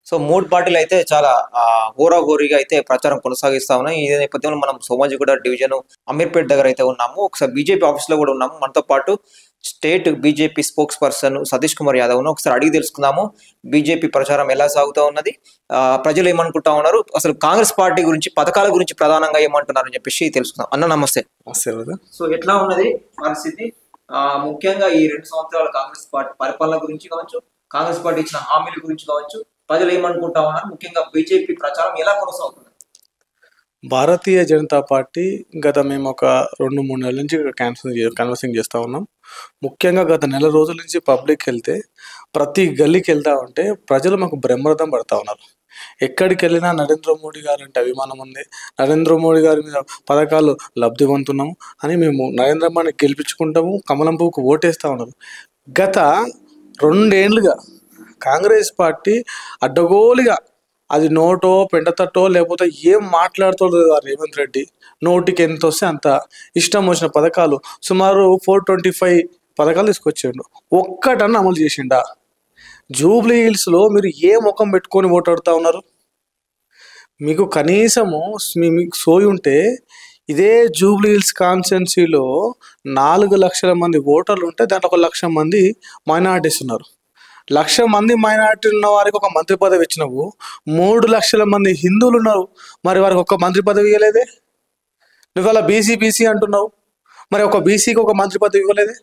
So 3 పార్టీలు అయితే చాలా హోరాహోరీగా అయితే ప్రచారం కొనసాగిస్తా ఉన్నాయి. ఈ నేపథ్యంలో మనం సోమాజిగూడ డివిజన్ అమీర్పేట్ దగ్గర అయితే ఉన్నాము. ఒకసారి బీజేపీ ఆఫీస్‌లో కూడా ఉన్నాము. మనతో పాటు state BJP spokesperson Satish Kumar యాదవ్‌ను ఒకసారి అడిగి తెలుసుకుందాము. బీజేపీ ప్రచారం ఎలా సాగుతా ఉన్నది? ప్రజలు ఏమనుకుంటా ఉన్నారు? అసలు కాంగ్రెస్ పార్టీ గురించి, పథకాల గురించి ప్రధానంగా ఏమంటున్నారని చెప్పేసి తెలుసుకుందాం. అన్న నమస్తే. నమస్తే బ్రదర్. సో ఎట్లా ఉన్నది పరిస్థితి? ముఖ్యంగా ఈ 2 సంవత్సరాల కాంగ్రెస్ పార్టీ పరిపాలన గురించి కావచ్చు, కాంగ్రెస్ పార్టీ ఇచ్చిన హామీల గురించి కావచ్చు, ప్రజలు ఏమనుకుంటా ఉన్నారు? ముఖ్యంగా బీజేపీ ప్రచారం ఎలా కొనసాగుతుంది? భారతీయ జనతా పార్టీ మేము ఒక 2-3 నెలల నుంచి కన్వర్సింగ్ చేస్తూ ఉన్నాం. ముఖ్యంగా గత నెల రోజుల నుంచి పబ్లిక్ వెళ్తే ప్రతి గల్లీకి వెళ్తా ఉంటే ప్రజలు మాకు బ్రహ్మరథం పడతా ఉన్నారు. ఎక్కడికి వెళ్ళినా నరేంద్ర మోడీ గారు అంటే అభిమానం ఉంది, నరేంద్ర మోడీ గారి మీద పథకాలు లబ్ధి పొందుతున్నాము అని మేము నరేంద్ర మోడీని గెలిపించుకుంటాము, కమలం పువ్వుకు ఓటేస్తూ ఉన్నారు. గత 2 ఏళ్ళుగా కాంగ్రెస్ పార్టీ అడ్డగోలుగా అది నోటో పెండతట్టో లేకపోతే ఏం మాట్లాడుతుంది రేవంత్ రెడ్డి నోటికి ఎంత వస్తే అంత ఇష్టం వచ్చిన పథకాలు సుమారు 425 పథకాలు తీసుకొచ్చిండు. ఒక్కటన్నా అమలు చేసిండా? జూబ్లీ హిల్స్లో మీరు ఏ ముఖం పెట్టుకొని ఓటాడుతూ ఉన్నారు? మీకు కనీసము మీకు సోయి ఉంటే ఇదే జూబ్లీ హిల్స్ కాన్స్టిట్యున్సీలో 4 లక్షల మంది ఓటర్లు ఉంటే దాంట్లో 1 లక్ష మంది మైనారిటీస్ ఉన్నారు. 1 లక్ష మంది మైనారిటీ ఉన్న వారికి ఒక మంత్రి పదవి ఇచ్చినవు. 3 లక్షల మంది హిందువులు ఉన్నారు, మరి వారికి ఒక మంత్రి పదవి ఇవ్వలేదే. నువ్వు ఇవాళ బీసీ అంటున్నావు, మరి ఒక బీసీకి ఒక మంత్రి పదవి ఇవ్వలేదే.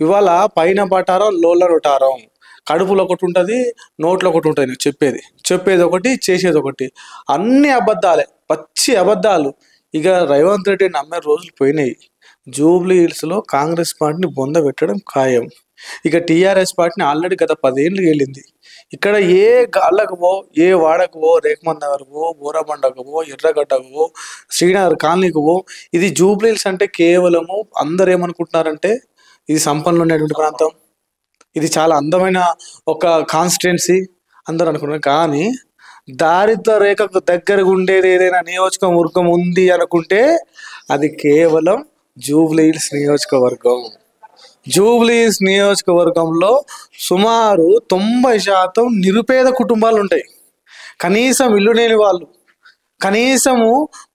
ఇవాళ పైన పటారం లోళ్ళ నొటారం, కడుపులో ఒకటి ఉంటుంది, నోట్లో ఒకటి ఉంటుంది. నీకు చెప్పేది ఒకటి, చేసేది ఒకటి, అన్ని అబద్ధాలే, పచ్చి అబద్ధాలు. ఇక రేవంత్ రెడ్డి నమ్మే రోజులు పోయినాయి. జూబ్లీ హిల్స్లో కాంగ్రెస్ పార్టీని బొంద పెట్టడం ఖాయం. ఇక టీఆర్ఎస్ పార్టీని ఆల్రెడీ గత 10 ఏళ్ళు వెళ్ళింది. ఇక్కడ ఏ గాళ్ళకు పో, ఏ వాడకు పో, రేఖమంద నగర్కు పో, బోరబండకు పో, ఎర్రగడ్డకు పో, శ్రీనగర్ కాలనీకి పో, ఇది జూబ్లీ హిల్స్ అంటే కేవలము అందరు ఏమనుకుంటున్నారంటే ఇది సంపన్నులు ఉండేటువంటి ప్రాంతం, ఇది చాలా అందమైన ఒక కాన్స్టిట్యున్సీ అందరూ అనుకుంటున్నారు. కానీ దారిద్ర రేఖకు దగ్గరగా ఉండేది ఏదైనా నియోజకవర్గం ఉంది అనుకుంటే అది కేవలం జూబ్లీ హిల్స్ నియోజకవర్గం. జూబ్లీ హిల్స్ నియోజకవర్గంలో సుమారు 90% నిరుపేద కుటుంబాలు ఉంటాయి. కనీసం ఇల్లు లేని వాళ్ళు, కనీసము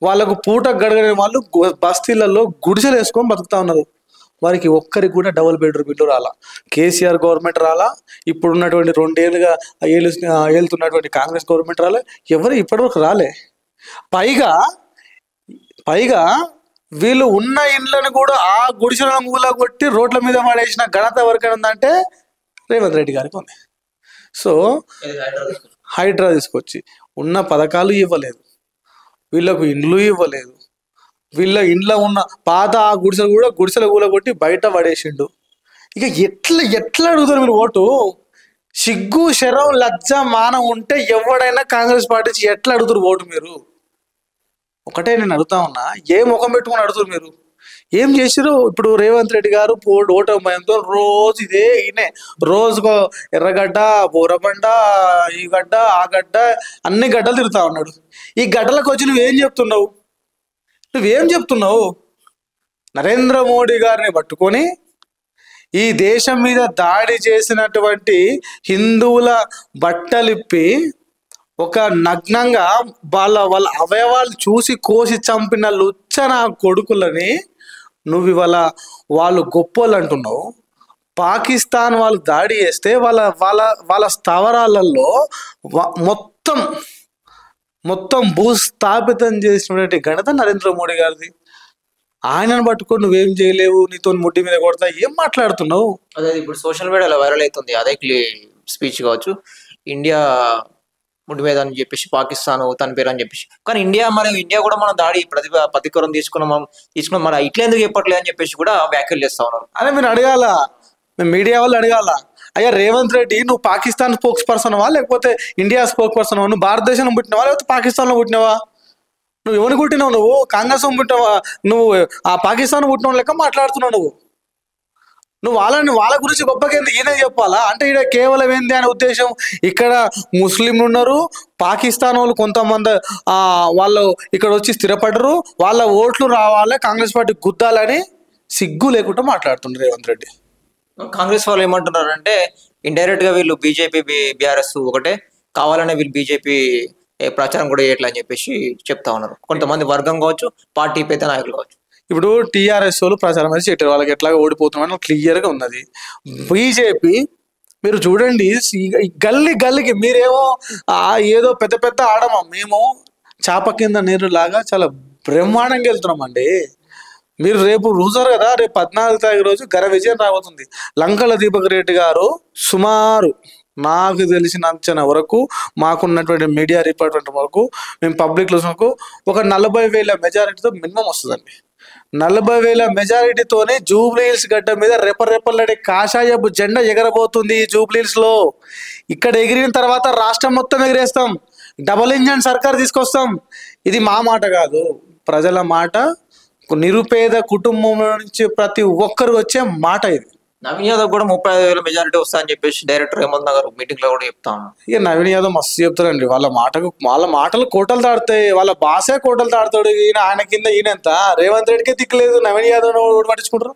వాళ్ళకు పూట గడగలేని వాళ్ళు బస్తీలలో గుడిసెలు వేసుకొని బతుకుతా ఉన్నారు. వారికి ఒక్కరికి కూడా డబుల్ బెడ్రూమ్ ఇల్లు రాలా. కేసీఆర్ గవర్నమెంట్ రాలా, ఇప్పుడున్నటువంటి 2 ఏళ్ళుగా ఏలుతున్నటువంటి కాంగ్రెస్ గవర్నమెంట్ రాలే, ఎవరు ఇప్పటివరకు రాలే. పైగా వీళ్ళు ఉన్న ఇండ్లను కూడా ఆ గుడిసెలను మూల కొట్టి రోడ్ల మీద పడేసిన ఘనత ఎవరికైనా ఉందంటే రేవంత్ రెడ్డి గారికి ఉంది. సో హైడ్రా తీసుకొచ్చి ఉన్న పథకాలు ఇవ్వలేదు, వీళ్ళకు ఇండ్లు ఇవ్వలేదు, వీళ్ళ ఇంట్లో ఉన్న పాత ఆ గుడిసెలు కూడా గుడిసెల కూల కొట్టి బయట పడేసిండు. ఇక ఎట్లా అడుగుతారు మీరు ఓటు? సిగ్గు శరం లజ్జ మానం ఉంటే ఎవడైనా కాంగ్రెస్ పార్టీ ఎట్లా అడుగుతారు ఓటు? మీరు ఒకటే నేను అడుగుతా ఉన్నా, ఏ ముఖం పెట్టుకుని అడుగుతారు మీరు? ఏం చేసిరు? ఇప్పుడు రేవంత్ రెడ్డి గారు ఓటమి భయంతో రోజు ఈయనే రోజుకో ఎర్రగడ్డ, బోరబండ, ఈ గడ్డ, ఆ గడ్డ, అన్ని గడ్డలు తిరుగుతా ఉన్నాడు. ఈ గడ్డలకు వచ్చి నువ్వేం చెప్తున్నావు? నరేంద్ర మోడీ గారిని పట్టుకొని ఈ దేశం మీద దాడి చేసినటువంటి హిందువుల బట్టలిప్పి ఒక నగ్నంగా వాళ్ళ అవయవాలు చూసి కోసి చంపిన లుచ్చన కొడుకులని నువ్వు ఇవాళ వాళ్ళు గొప్పోళ్ళు అంటున్నావు. పాకిస్తాన్ వాళ్ళు దాడి చేస్తే వాళ్ళ స్థావరాలలో మొత్తం భూస్థాపితం చేసినటువంటి ఘనత నరేంద్ర మోడీ గారిది. ఆయనను పట్టుకొని నువ్వేం చేయలేవు, నీతో ముడ్డి మీద కొడతా, ఏం మాట్లాడుతున్నావు? అదే ఇప్పుడు సోషల్ మీడియాలో వైరల్ అవుతుంది అదే స్పీచ్ కావచ్చు, ఇండియా ముడి మీద అని చెప్పేసి, పాకిస్తాన్ తన పేరు అని చెప్పేసి. కానీ ఇండియా కూడా మన దాడి ప్రతీకారం తీసుకున్నాం, మన ఇట్లా ఎందుకు చెప్పట్లేదు అని చెప్పేసి కూడా వ్యాఖ్యలు చేస్తా ఉన్నారు. అదే మీరు అడగాల, మేము మీడియా వాళ్ళు అడగాల, అయ్యా రేవంత్ రెడ్డి నువ్వు పాకిస్తాన్ స్పోక్స్ పర్సన్వా లేకపోతే ఇండియా స్పోక్స్ పర్సన్వా? నువ్వు భారతదేశంలో పుట్టినవా లేకపోతే పాకిస్తాన్లో పుట్టినవా? నువ్వు ఎవరిని పుట్టినావు? నువ్వు కాంగ్రెస్ పుట్టినవా? నువ్వు ఆ పాకిస్తాన్ పుట్టిన లెక్క మాట్లాడుతున్నావు. నువ్వు వాళ్ళ గురించి గొప్పగా ఈయన చెప్పాలా? అంటే ఈడ కేవలం ఏంది అనే ఉద్దేశం. ఇక్కడ ముస్లింలు ఉన్నారు, పాకిస్తాన్ వాళ్ళు కొంతమంది వాళ్ళు ఇక్కడ వచ్చి స్థిరపడరు, వాళ్ళ ఓట్లు రావాలి, కాంగ్రెస్ పార్టీ గుద్దాలని సిగ్గు లేకుండా మాట్లాడుతున్నారు రేవంత్ రెడ్డి. కాంగ్రెస్ వాళ్ళు ఏమంటున్నారంటే ఇండైరెక్ట్ గా వీళ్ళు బీజేపీ బీఆర్ఎస్ ఒకటే, కావాలనే వీళ్ళు బీజేపీ ప్రచారం కూడా చేయట్లే అని చెప్పేసి చెప్తా ఉన్నారు కొంతమంది వర్గం కావచ్చు, పార్టీ పెద్ద నాయకులు కావచ్చు. ఇప్పుడు టీఆర్ఎస్ వాళ్ళు ప్రచారం అయితే చెప్పారు వాళ్ళకి ఎట్లాగా ఓడిపోతున్నామని క్లియర్గా ఉన్నది. బీజేపీ మీరు చూడండి, గల్లీకి మీరేమో ఏదో పెద్ద పెద్ద ఆడమా, మేము చాప కింద నీరు లాగా చాలా బ్రహ్మాండంగా వెళ్తున్నామండి. మీరు రేపు చూసారు కదా, రేపు 14వ తారీఖు రోజు ఘన విజయం రాబోతుంది. లంకల దీపక్ రెడ్డి గారు సుమారు నాకు తెలిసిన అంచనా వరకు, మాకున్నటువంటి మీడియా రిపోర్ట్ వరకు, మేము పబ్లిక్లో ఒక 40,000 మెజారిటీతో మినిమం వస్తుందండి. 40,000 మెజారిటీతోనే జూబ్లీహిల్స్ గడ్డ మీద రెపరెపలాడే కాషాయపు జెండా ఎగరబోతుంది. జూబ్లీహిల్స్ లో ఇక్కడ ఎగిరిన తర్వాత రాష్ట్రం మొత్తం ఎగిరేస్తాం, డబుల్ ఇంజన్ సర్కార్ తీసుకొస్తాం. ఇది మా మాట కాదు, ప్రజల మాట, నిరుపేద కుటుంబం నుంచి ప్రతి ఒక్కరు వచ్చే మాట ఇది. నవీన్ యాదవ్ కూడా 35,000 మెజారిటీ వస్తా అని చెప్పేసి డైరెక్టర్ హేమంత్ నగర్ మీటింగ్ లో కూడా చెప్తాను. ఇక నవీన్ యాదవ్ మస్తు చెప్తారండి, వాళ్ళ మాటలు కోటలు దాడతాయి, వాళ్ళ భాషే కోటలు దాడతాడు. ఆయన కింద ఈయనంత రేవంత్ రెడ్డికే దిక్కులేదు, నవీన్ యాదవ్ ఓటు పట్టించుకుంటారు.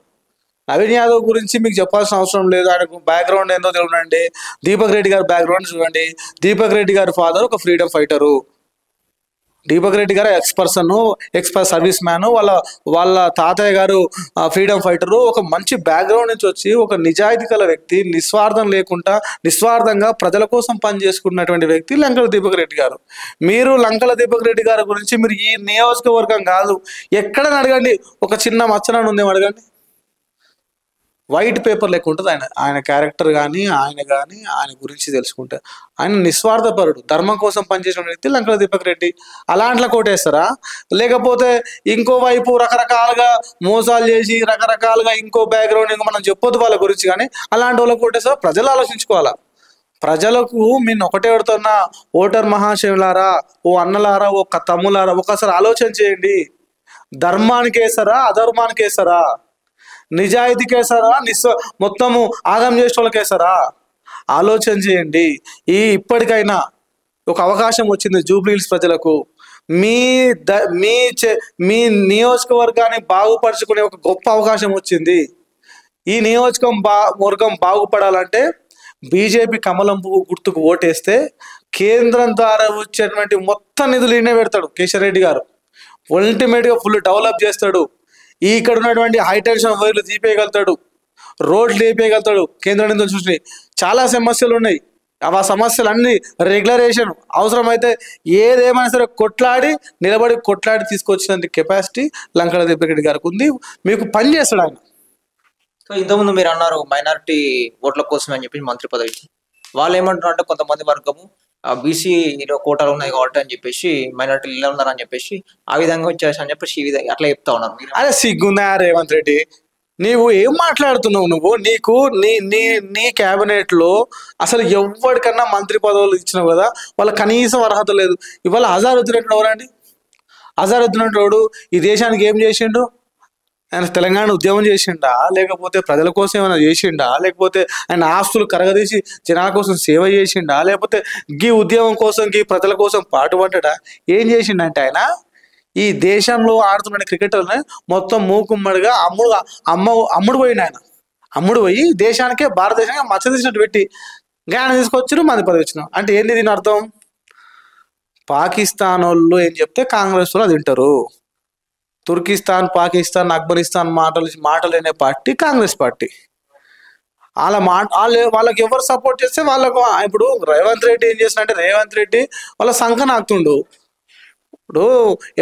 నవీన్ యాదవ్ గురించి మీకు చెప్పాల్సిన అవసరం లేదు, ఆయనకు బ్యాక్గ్రౌండ్ ఏందో చూడండి. దీపక్ రెడ్డి గారి బ్యాక్గ్రౌండ్ చూడండి. దీపక్ రెడ్డి గారి ఫాదర్ ఒక ఫ్రీడమ్ ఫైటరు, దీపక్ రెడ్డి గారు ఎక్స్పర్ట్ సర్వీస్ మ్యాన్, వాళ్ళ తాతయ్య గారు ఫ్రీడమ్ ఫైటరు. ఒక మంచి బ్యాక్గ్రౌండ్ నుంచి వచ్చి ఒక నిజాయితీ గల వ్యక్తి, నిస్వార్థంగా ప్రజల కోసం పనిచేసుకున్నటువంటి వ్యక్తి లంకల దీపక్ రెడ్డి గారు. మీరు లంకల దీపక్ రెడ్డి గారి గురించి మీరు ఈ నియోజకవర్గం కాదు ఎక్కడని అడగండి, ఒక చిన్న మచ్చనాన్ని ఉందేమో అడగండి, వైట్ పేపర్ లెక్క ఉంటుంది ఆయన క్యారెక్టర్ కానీ ఆయన గురించి తెలుసుకుంటే. ఆయన నిస్వార్థపరుడు, ధర్మం కోసం పనిచేసిన వ్యక్తి లంకల దీపక్ రెడ్డి. అలాంట్లో కోటేస్తారా? లేకపోతే ఇంకో వైపు రకరకాలుగా మోసాలు చేసి రకరకాలుగా ఇంకో బ్యాక్గ్రౌండ్ ఇంకా మనం చెప్పొద్దు వాళ్ళ గురించి, కానీ అలాంటి వాళ్ళకి కోటేస్తారా? ప్రజలు ఆలోచించుకోవాలా. ప్రజలకు నేను ఒకటే పెడుతున్నా, ఓటర్ మహాశివులారా, ఓ అన్నలారా, ఓ తమ్ములారా, ఒకసారి ఆలోచన చేయండి. ధర్మానికి వేస్తారా, అధర్మానికి వేస్తారా? నిజాయితీకి వేస్తారా, మొత్తము ఆగం చేసే వాళ్ళకి వేస్తారా? ఆలోచన చేయండి. ఇప్పటికైనా ఒక అవకాశం వచ్చింది జూబ్లీహిల్స్ ప్రజలకు, మీ నియోజకవర్గాన్ని బాగుపరుచుకునే ఒక గొప్ప అవకాశం వచ్చింది. ఈ నియోజకవర్గం బాగుపడాలంటే బీజేపీ కమలం పువ్వు గుర్తుకు ఓటేస్తే కేంద్రం ద్వారా వచ్చేటువంటి మొత్తం నిధులు ఈయనే పెడతాడు కిషన్ రెడ్డి గారు. అల్టిమేట్గా ఫుల్ డెవలప్ చేస్తాడు. ఇక్కడ ఉన్నటువంటి హైటెన్షన్ వైర్లు తీపేయగలుగుతాడు, రోడ్లు వేపేయగలుగుతాడు. కేంద్రం నుంచి చూసి చాలా సమస్యలు ఉన్నాయి, ఆ సమస్యలు అన్ని రెగ్యులరేషన్ అవసరమైతే ఏదేమైనా సరే కొట్లాడి తీసుకొచ్చినంత కెపాసిటీ లంకల దీపక్ రెడ్డి గారికి ఉంది. మీకు పని చేస్తాడు ఆయన. సో ఇంతకుముందు మీరు అన్నారు మైనారిటీ ఓట్ల కోసం అని చెప్పి మంత్రి పదవి, వాళ్ళు ఏమంటారు అంటే కొంతమంది వర్గము బీసీలో కోటాలు ఉన్నాయి కాబట్టి అని చెప్పేసి మైనారిటీలు ఇలా ఉన్నారని చెప్పేసి ఆ విధంగా వచ్చేసి అని చెప్పేసి ఈ విధంగా అట్లా చెప్తా ఉన్నారు. అదే సిగ్గుందా రేవంత్ రెడ్డి, నీవు ఏం మాట్లాడుతున్నావు? నీకు నీ క్యాబినెట్ లో అసలు ఎవరికన్నా మంత్రి పదవులు ఇచ్చినావు కదా, వాళ్ళ కనీసం అర్హత లేదు. ఇవాళ అజారుద్దీన్ ఎవరండి? అజారుద్దీన్ ఈ దేశానికి ఏం చేసిండు? ఆయన తెలంగాణ ఉద్యమం చేసిండా, లేకపోతే ప్రజల కోసం ఏమైనా చేసిండా, లేకపోతే ఆయన ఆస్తులు కరగదీసి జనాల కోసం సేవ చేసిండా, లేకపోతే గీ ఉద్యమం కోసం గీ ప్రజల కోసం పాటుపడ్డా? ఏం చేసిండంటే ఆయన ఈ దేశంలో ఆడుతున్న క్రికెటర్ని మొత్తం మూకుమ్మడిగా అమ్ముడు పోయిండు. అమ్ముడు పోయి దేశానికే, భారతదేశానికి మచ్చ తీసినట్టు పెట్టి గాయన తీసుకొచ్చారు, మంది పదవి వచ్చినాం అంటే ఏంటి దీని అర్థం? పాకిస్తాన్ వాళ్ళు ఏం చెప్తే కాంగ్రెస్ వాళ్ళు అది వింటారు. తుర్కిస్తాన్, పాకిస్తాన్, ఆఫ్ఘనిస్తాన్ మాటలు అనే పార్టీ కాంగ్రెస్ పార్టీ. వాళ్ళకి ఎవరు సపోర్ట్ చేస్తే వాళ్ళకు. ఇప్పుడు రేవంత్ రెడ్డి ఏం చేసినంటే, రేవంత్ రెడ్డి వాళ్ళ సంఖన ఆగుతుండు. ఇప్పుడు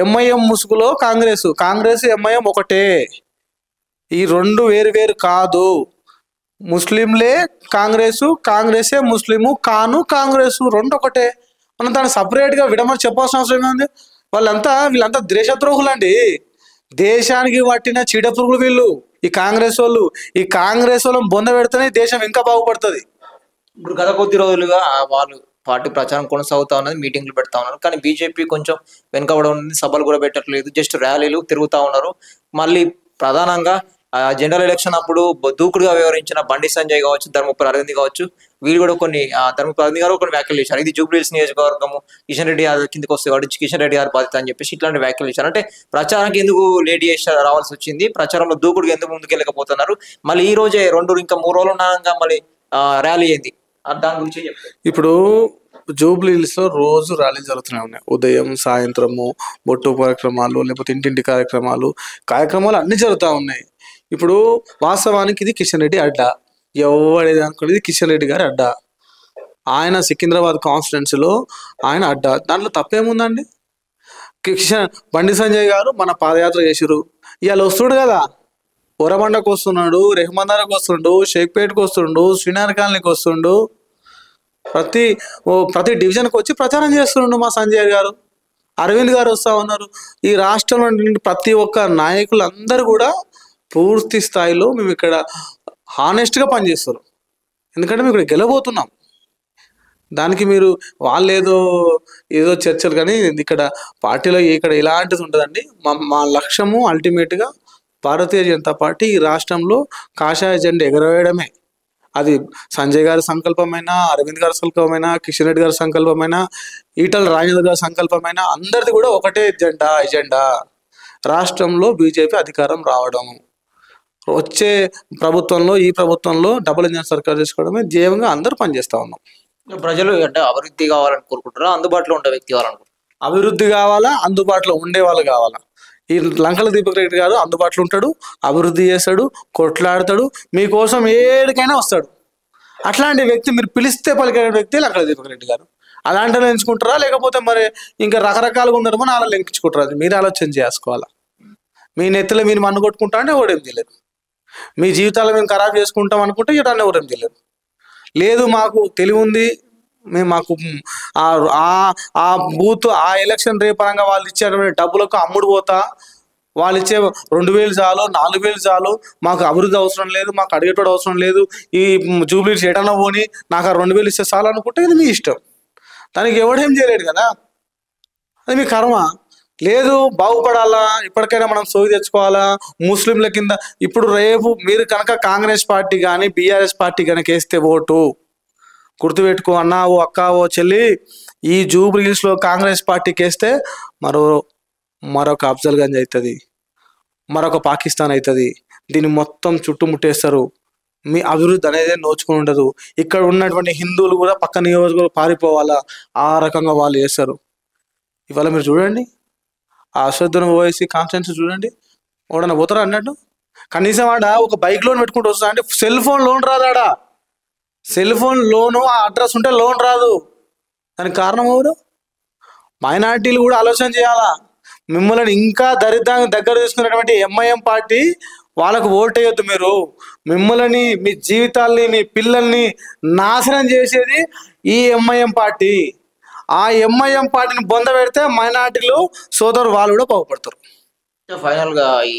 ఎంఐఎం ముసుగులో కాంగ్రెస్ ఎంఐఎం ఒకటే, ఈ రెండు వేరు కాదు. ముస్లింలే కాంగ్రెసే ముస్లిము, కాంగ్రెస్ రెండు ఒకటే. మనం దాన్ని సపరేట్గా విడమని చెప్పాల్సిన అవసరం ఏముంది? వీళ్ళంతా దేశద్రోహులు అండి, దేశానికి పట్టిన చీడపురుగులు వీళ్ళు. ఈ కాంగ్రెస్ వాళ్ళని బొంద పెడితేనే దేశం ఇంకా బాగుపడుతుంది. ఇప్పుడు గత కొద్ది రోజులుగా వాళ్ళు పార్టీ ప్రచారం కొనసాగుతా ఉన్నది, మీటింగ్లు పెడతా ఉన్నారు. కానీ బీజేపీ కొంచెం వెనుకబడి ఉంది, సభలు కూడా పెట్టట్లేదు, జస్ట్ ర్యాలీలు తిరుగుతా ఉన్నారు. మళ్ళీ ప్రధానంగా జనరల్ ఎలక్షన్ అప్పుడు దూకుడుగా వ్యవహరించిన బండి సంజయ్ కావచ్చు, ధర్మపురి అరవింద్ కావచ్చు, వీళ్ళు కూడా ధర్మపురి అరవింద్ గారు కొన్ని వ్యాఖ్యలు చేశారు. ఇది జూబ్లీహిల్స్ నియోజకవర్గము, కిషన్ రెడ్డి గారు కిందకి వస్తే కాబట్టి కిషన్ రెడ్డి గారు బాధ్యత అని చెప్పేసి ఇట్లాంటి వ్యాఖ్యలు చేశారు. అంటే ప్రచారానికి ఎందుకు లేట్ చేసి రావాల్సి వచ్చింది, ప్రచారంలో దూకుడుగా ఎందుకు ముందుకెళ్ళకపోతున్నారు, మళ్ళీ ఈ రోజే 2 ఇంకా 3 రోజులు ఉన్నాక మళ్ళీ ర్యాలీ అయింది, దాని గురించి చెప్తారు. ఇప్పుడు జూబ్లీ హిల్స్లో రోజు ర్యాలీలు జరుగుతూనే ఉన్నాయి. ఉదయం సాయంత్రము బొట్టు కార్యక్రమాలు, లేకపోతే ఇంటింటి కార్యక్రమాలు అన్నీ జరుగుతూ ఉన్నాయి. ఇప్పుడు వాస్తవానికి ఇది కిషన్ రెడ్డి అడ్డ, ఎవడేది అనుకునేది కిషన్ రెడ్డి గారి అడ్డ. ఆయన సికింద్రాబాద్ కాన్స్టిట్యున్సీలో ఆయన అడ్డ, దాంట్లో తప్పేముందండి? బండి సంజయ్ గారు మన పాదయాత్ర చేసిరు, ఇవాళ వస్తుడు కదా, ఒరబండకు వస్తున్నాడు, రెహమాందారకు వస్తుండు, షేక్పేట్కి వస్తుండు, శ్రీనగర్ కాలనీకి వస్తుండు, ప్రతి డివిజన్కి వచ్చి ప్రచారం చేస్తుండు మా సంజయ్ గారు. అరవింద్ గారు వస్తూ ఉన్నారు. ఈ రాష్ట్రంలో ప్రతి ఒక్క నాయకులందరూ కూడా పూర్తి స్థాయిలో మేము ఇక్కడ హానెస్ట్గా పనిచేస్తారు. ఎందుకంటే మేము ఇక్కడ గెలబోతున్నాం. దానికి మీరు వాళ్ళు ఏదో చర్చలు, కానీ ఇక్కడ పార్టీలో ఇక్కడ ఇలాంటిది ఉంటుందండి. మా లక్ష్యము అల్టిమేట్గా భారతీయ జనతా పార్టీ ఈ రాష్ట్రంలో కాషాయ జెండా ఎగరవేయడమే. అది సంజయ్ గారి సంకల్పమైనా, అరవింద్ గారి సంకల్పమైనా, కిషన్ రెడ్డి గారి సంకల్పమైనా, ఈటల రాజేంద్ర గారి సంకల్పమైనా, అందరిది కూడా ఒకటే ఎజెండా రాష్ట్రంలో బీజేపీ అధికారం రావడం. వచ్చే ప్రభుత్వంలో, ఈ ప్రభుత్వంలో డబుల్ ఇంజన్ సర్కార్ చేసుకోవడమే ధ్యేయంగా అందరూ పనిచేస్తూ ఉన్నాం. ప్రజలు అంటే అభివృద్ధి కావాలని కోరుకుంటారా, అందుబాటులో ఉండే వ్యక్తి కావాలనుకుంటారు? అభివృద్ధి కావాలా, అందుబాటులో ఉండే వాళ్ళు కావాలా. ఈ లంకల దీపక్ రెడ్డి గారు అందుబాటులో ఉంటాడు, అభివృద్ధి చేస్తాడు, కొట్లాడతాడు, మీకోసం ఏడికైనా వస్తాడు. అట్లాంటి వ్యక్తి, మీరు పిలిస్తే పలికే వ్యక్తి లంకల దీపక్ రెడ్డి గారు. అలాంటి ఎంచుకుంటారా, లేకపోతే మరి ఇంకా రకరకాలుగా ఉన్నారు మన అలా లెంకించుకుంటారా? అది మీరు ఆలోచన చేసుకోవాలా. మీ నెత్తిలో మీరు మన్ను కొట్టుకుంటా అంటే ఎవడేం తెలియదు. మీ జీవితాలు మేము ఖరాబ్ చేసుకుంటాం అనుకుంటే ఇవన్నీ ఎవరేం తెలియదు. లేదు మాకు తెలివి ఉంది, మాకు ఆ బూత్ ఆ ఎలక్షన్ రేపరంగా వాళ్ళు ఇచ్చేటువంటి డబ్బులకు అమ్ముడు పోతా, వాళ్ళు ఇచ్చే 2000 చాలు, 4000 చాలు, మాకు అభివృద్ధి అవసరం లేదు, మాకు అడిగేటోడు అవసరం లేదు, ఈ జూబ్లీ ఎటన్నా పోని నాకు ఆ 2000 ఇస్తే చాలు అనుకుంటే ఇది మీ ఇష్టం. దానికి ఎవడేం చేయలేడు కదా, అది మీ కర్మ. లేదు బాగుపడాలా, ఇప్పటికైనా మనం సోయి తెచ్చుకోవాలా, ముస్లింల కింద. ఇప్పుడు రేపు మీరు కనుక కాంగ్రెస్ పార్టీ కానీ బీఆర్ఎస్ పార్టీ కనుక వేస్తే ఓటు గుర్తుపెట్టుకో అన్నా, ఓ అక్క, ఓ చెల్లి, ఈ జూబ్లీ హిల్స్లో కాంగ్రెస్ పార్టీకి వేస్తే మరొక అఫ్జల్గంజ్ అవుతుంది, మరొక పాకిస్తాన్ అవుతుంది. దీన్ని మొత్తం చుట్టుముట్టేస్తారు. మీ అభివృద్ధి అనేది నోచుకుని ఉండదు. ఇక్కడ ఉన్నటువంటి హిందువులు కూడా పక్క నియోజకవర్గం పారిపోవాలా, ఆ రకంగా వాళ్ళు చేస్తారు. ఇవాళ మీరు చూడండి, ఆ అశ్వద్ధన ఓవైసీ కాన్స్టిట్యున్సీ చూడండి, ఓడన పోతారా అన్నట్టు. కనీసం ఆడ ఒక బైక్ లోన్ పెట్టుకుంటూ వస్తా అంటే సెల్ ఫోన్ లోన్ రాదాడా, సెల్ ఫోన్ లోను ఆ అడ్రస్ ఉంటే లోన్ రాదు. దానికి కారణం ఎవరు? మైనార్టీలు కూడా ఆలోచన చేయాలా. మిమ్మల్ని ఇంకా దరిద్రానికి దగ్గర తీసుకున్నటువంటి ఎంఐఎం పార్టీ వాళ్ళకు ఓటేయొద్దు. మీరు మిమ్మల్ని, మీ జీవితాల్ని, మీ పిల్లల్ని నాశనం చేసేది ఈ ఎంఐఎం పార్టీ. ఆ ఎంఐఎం పార్టీని బొంద పెడితే మైనార్టీలు సోదరు వాళ్ళు కూడా బాగుపడతారు. ఫైనల్ గా ఈ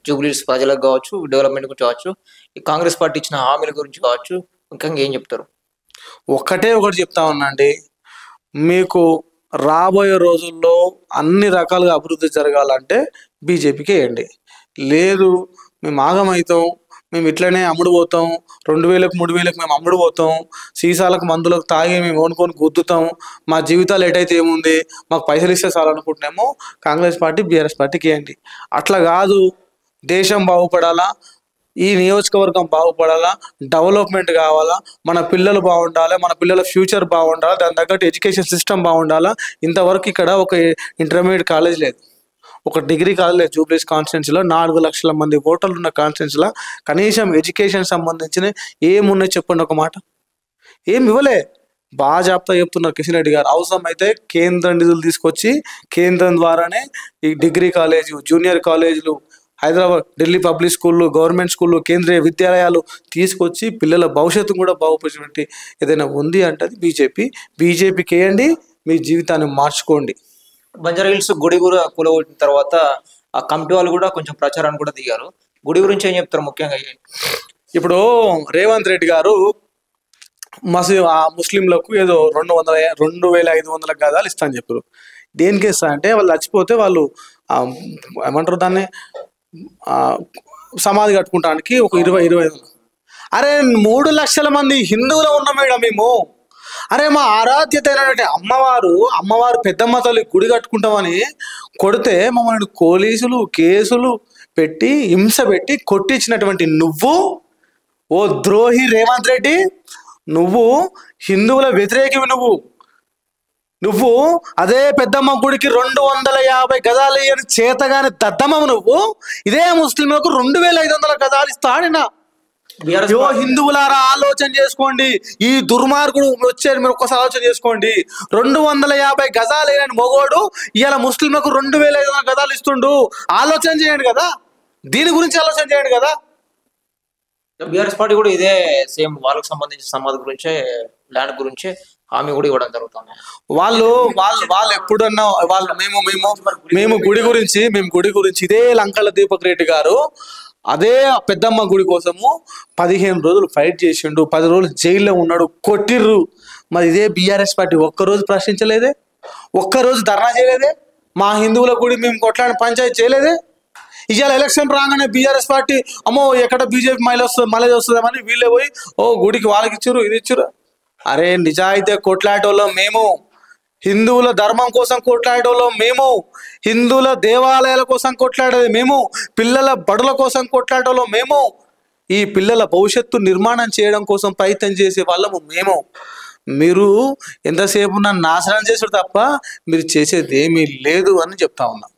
జూబ్లీస్ ప్రజలకు కావచ్చు, డెవలప్మెంట్ గురించి కావచ్చు, ఈ కాంగ్రెస్ పార్టీ ఇచ్చిన హామీల గురించి కావచ్చు, ముఖ్యంగా ఏం చెప్తారు? ఒకటి చెప్తా ఉన్నాండి, మీకు రాబోయే రోజుల్లో అన్ని రకాలుగా అభివృద్ధి జరగాలంటే బీజేపీకి వేయండి. లేదు మేము ఆగమవుతాం, మేము ఇట్లనే అమ్ముడు పోతాం, 2000కు 3000కు మేము అమ్ముడు పోతాం, సీసాలకు మందులకు తాగి మేము వండుకొని గుద్దుతాం, మా జీవితాలు ఎటైతే ఏముంది, మాకు పైసలు ఇస్తే చాలనుకుంటున్నామో కాంగ్రెస్ పార్టీ బీఆర్ఎస్ పార్టీకి వేయండి. అట్లా కాదు, దేశం బాగుపడాలా, ఈ నియోజకవర్గం బాగుపడాలా, డెవలప్మెంట్ కావాలా, మన పిల్లలు బాగుండాలి, మన పిల్లల ఫ్యూచర్ బాగుండాలి, దాని తగ్గట్టు ఎడ్యుకేషన్ సిస్టమ్ బాగుండాలా. ఇంతవరకు ఇక్కడ ఒక ఇంటర్మీడియట్ కాలేజ్ లేదు, ఒక డిగ్రీ కాలేజ్ లేదు. జూబ్లీస్ కాన్స్టిట్యున్సీలో 4 లక్షల మంది ఓటర్లు ఉన్న కాన్స్టిట్యున్సీలో కనీసం ఎడ్యుకేషన్ సంబంధించిన ఏమున్నాయి చెప్పండి ఒక మాట. ఏం ఇవ్వలే. బాగా చెప్తున్నారు కిషన్ రెడ్డి గారు. అవసరం అయితే కేంద్ర నిధులు తీసుకొచ్చి కేంద్రం ద్వారానే ఈ డిగ్రీ కాలేజు, జూనియర్ కాలేజీలు, హైదరాబాద్, ఢిల్లీ పబ్లిక్ స్కూళ్ళు, గవర్నమెంట్ స్కూళ్ళు, కేంద్రీయ విద్యాలయాలు తీసుకొచ్చి పిల్లల భవిష్యత్తు కూడా బాగుపరిచినట్టు ఏదైనా ఉంది అంటే అది బీజేపీకి వేయండి, మీ జీవితాన్ని మార్చుకోండి. బంజారా హిల్స్ గుడి కూడా కూలగొట్టిన తర్వాత ఆ కమిటీ వాళ్ళు కూడా కొంచెం ప్రచారాన్ని కూడా దిగారు. గుడి గురించి ఏం చెప్తారు ముఖ్యంగా? ఇప్పుడు రేవంత్ రెడ్డి గారు ఆ ముస్లింలకు ఏదో 2500 గదాలు ఇస్తా అని చెప్పారు. దేనికి ఇస్తా అంటే వాళ్ళు చచ్చిపోతే వాళ్ళు ఏమంటారు దాన్ని, సమాధి కట్టుకుంటానికి ఒక 25. అరే 3 లక్షల మంది హిందువులు ఉన్నాం మేడం మేము. అరే మా ఆరాధ్యత అయినటువంటి అమ్మవారు పెద్దమ్మ తల్లి గుడి కట్టుకుంటామని కొడితే మమ్మల్ని పోలీసులు కేసులు పెట్టి హింస పెట్టి కొట్టించినటువంటి నువ్వు, ఓ ద్రోహి రేవంత్ రెడ్డి, నువ్వు హిందువుల వ్యతిరేకివి. నువ్వు అదే పెద్దమ్మ గుడికి 250 గజాలు ఇయ్యని చేతగాని దద్దమ్మ నువ్వు ఇదే ముస్లింలకు 2500 గజాలు ఇస్తాడినా. యో హిందువులారా ఆలోచన చేసుకోండి, ఈ దుర్మార్గుడు వచ్చాడు, మీరు ఒక్కసారి ఆలోచన చేసుకోండి. 250 గజాలు అయిన మొగోడు ఇవాళ ముస్లింలకు 2500 గజాలు ఇస్తుండు. ఆలోచన చేయండి కదా, దీని గురించి ఆలోచన చేయండి కదా. బీఆర్ఎస్ పార్టీ కూడా ఇదే సేమ్ వాళ్ళకి సంబంధించిన సమాధి గురించే, ల్యాండ్ గురించే హామీ కూడా ఇవ్వడం జరుగుతుంది. వాళ్ళు ఎప్పుడన్నా వాళ్ళు మేము గుడి గురించి ఇదే లంకల దీపక్ రెడ్డి గారు అదే పెద్దమ్మ గుడి కోసము 15 రోజులు ఫైట్ చేసిండు, 10 రోజులు జైల్లో ఉన్నాడు, కొట్టిర్రు. మరి ఇదే బీఆర్ఎస్ పార్టీ ఒక్కరోజు ప్రశ్నించలేదే, ఒక్కరోజు ధర్నా చేయలేదే, మా హిందువుల గుడి మేము కొట్లాడిన పంచాయతీ చేయలేదే. ఇవాళ ఎలక్షన్ రాగానే బీఆర్ఎస్ పార్టీ అమ్మో ఎక్కడ బీజేపీ మళ్ళీ వస్తుందామని వీళ్ళే పోయి గుడికి వాళ్ళకి ఇచ్చారు, ఇది ఇచ్చారు. అరే నిజాయితీ కొట్లాడేటోళ్ళం మేము, హిందువుల ధర్మం కోసం కొట్లాడేటోళ్ళం మేము, హిందువుల దేవాలయాల కోసం కొట్లాడేది మేము, పిల్లల బడుల కోసం కొట్లాడేటోళ్ళం మేము, ఈ పిల్లల భవిష్యత్తు నిర్మాణం చేయడం కోసం ప్రయత్నం చేసే వాళ్ళము మేము. మీరు ఎంతసేపు నన్ను నాశనం చేసారు తప్ప మీరు చేసేది ఏమీ లేదు అని చెప్తా ఉన్నా.